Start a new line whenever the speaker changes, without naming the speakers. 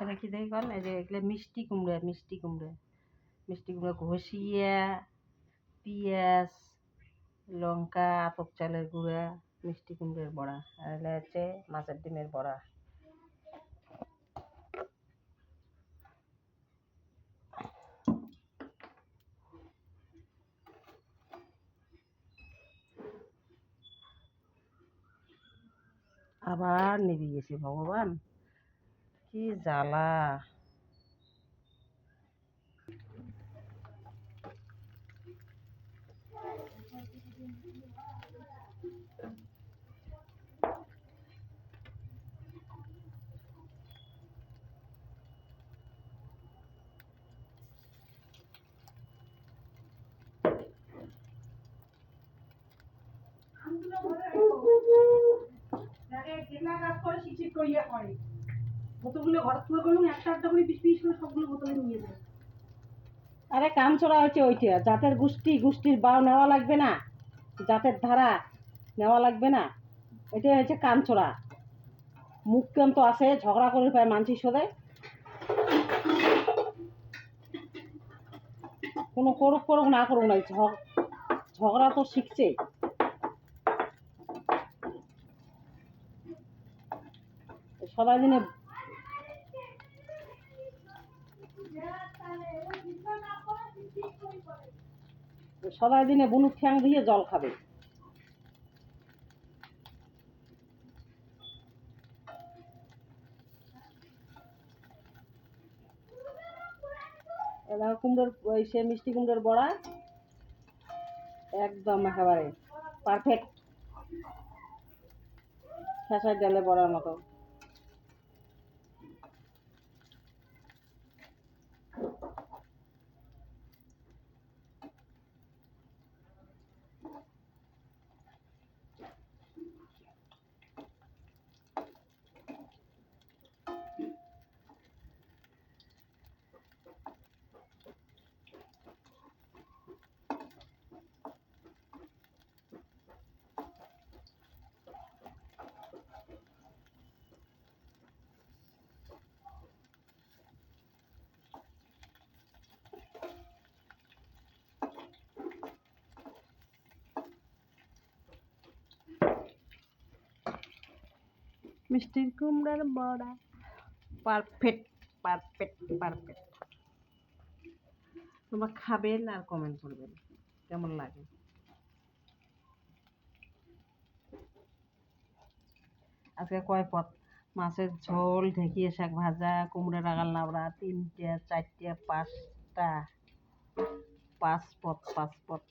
এটা কি দেখি কন, এই যে এগুলো মিষ্টি কুমড়া, মিষ্টি কুমড়া, মিষ্টি কুমড়া ঘষিয়া পেঁয়াজ লঙ্কা আতপ চালের গুঁড়া মিষ্টি কুমড়োর বড়া, আর এটা হচ্ছে মাছের ডিমের বড়া। আবার নিভে গেছে, ভগবান কি জ্বালা। আরে কামচোরা হচ্ছে ওইটা, জাতের গোষ্ঠীর বাও নেওয়া লাগবে না, জাতের ধারা নেওয়া লাগবে না, এটা হচ্ছে কামচোরা। মুখ কেম তো আছে, ঝগড়া করে পায় মানসির সাথে, কোনো করুক না করুক না, ঝগড়া তো শিখছে। সবাই দিনে বুনুক ঠ্যাং দিয়ে জল খাবে। কুমড়োর ওই সে মিষ্টি কুমড়োর বড়া একদম একেবারে পারফেক্ট, খেসার ডালে বড়ার মতো। মিষ্টির কুমড়ার বড়া পারফেক্ট পারফেক্ট পারফেক্ট। তোমরা খাবেন আর কমেন্ট করবেন কেমন লাগে। আজকে কয় পদ, মাছের ঝোল, ঢেঁকিয়ে শাক ভাজা, কুমড়ো রাগাল নাবড়া, 3টে 4টে 5টা, 5 পদ।